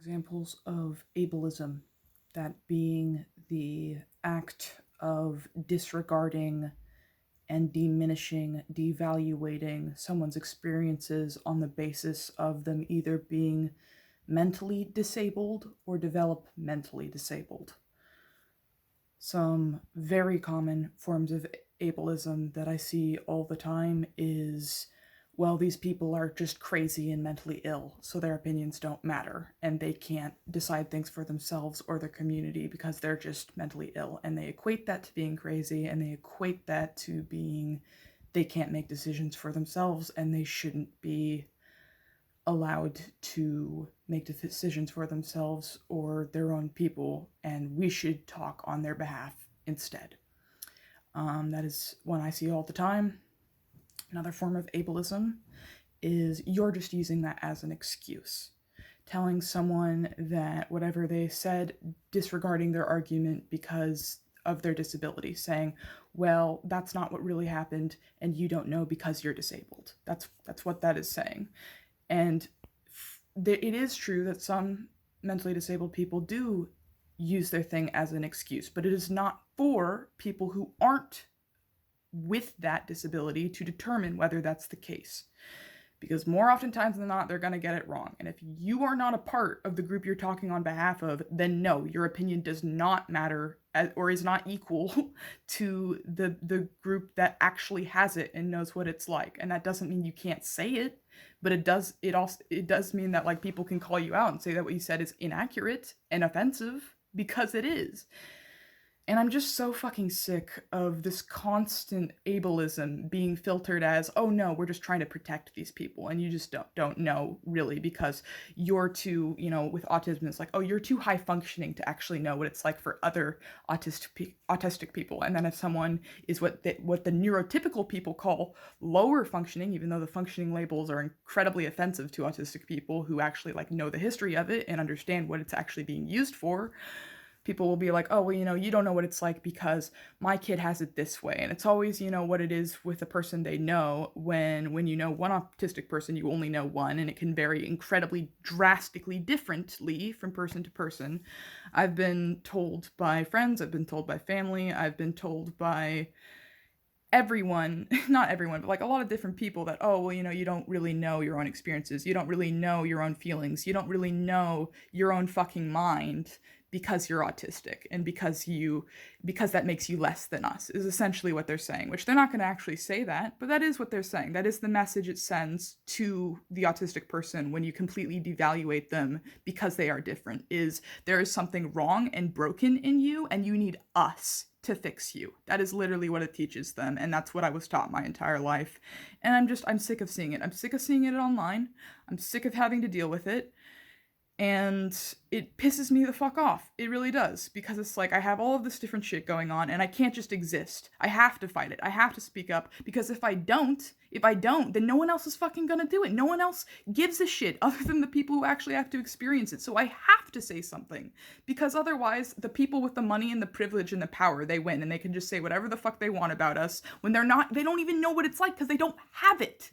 Examples of ableism, that being the act of disregarding and diminishing, devaluating someone's experiences on the basis of them either being mentally disabled or developmentally disabled. Some very common forms of ableism that I see all the time is, well, these people are just crazy and mentally ill, so their opinions don't matter, and they can't decide things for themselves or their community because they're just mentally ill. And they equate that to being crazy, and they equate that to being they can't make decisions for themselves, and they shouldn't be allowed to make decisions for themselves or their own people, and we should talk on their behalf instead. That is one I see all the time. Another form of ableism is you're just using that as an excuse. Telling someone that whatever they said, disregarding their argument because of their disability, saying, well, that's not what really happened, and you don't know because you're disabled. That's what that is saying. And it is true that some mentally disabled people do use their thing as an excuse, but it is not for people who aren't with that disability to determine whether that's the case. Because more oftentimes than not, they're going to get it wrong. And if you are not a part of the group you're talking on behalf of, then no, your opinion does not matter or is not equal to the group that actually has it and knows what it's like. And that doesn't mean you can't say it, but it does mean that like people can call you out and say that what you said is inaccurate and offensive because it is. And I'm just so fucking sick of this constant ableism being filtered as, oh no, we're just trying to protect these people. And you just don't know really because you're too, with autism, it's like, oh, you're too high functioning to actually know what it's like for other autistic people. And then if someone is what the neurotypical people call lower functioning, even though the functioning labels are incredibly offensive to autistic people who actually like know the history of it and understand what it's actually being used for, people will be like, oh, well, you don't know what it's like because my kid has it this way. And it's always, what it is with a person they know. When you know one autistic person, you only know one, and it can vary incredibly drastically differently from person to person. I've been told by friends, I've been told by family, I've been told by everyone, not everyone, but like a lot of different people that, oh, well, you don't really know your own experiences. You don't really know your own feelings. You don't really know your own fucking mind because you're autistic and because that makes you less than us is essentially what they're saying, which they're not going to actually say that, but that is what they're saying. That is the message it sends to the autistic person when you completely devaluate them because they are different, is there is something wrong and broken in you and you need us to fix you. That is literally what it teaches them, and that's what I was taught my entire life. And I'm sick of seeing it. I'm sick of seeing it online. I'm sick of having to deal with it. And it pisses me the fuck off. It really does. Because it's like I have all of this different shit going on and I can't just exist. I have to fight it. I have to speak up. Because if I don't, then no one else is fucking gonna do it. No one else gives a shit other than the people who actually have to experience it. So I have to say something. Because otherwise, the people with the money and the privilege and the power, they win. And they can just say whatever the fuck they want about us when they don't even know what it's like because they don't have it.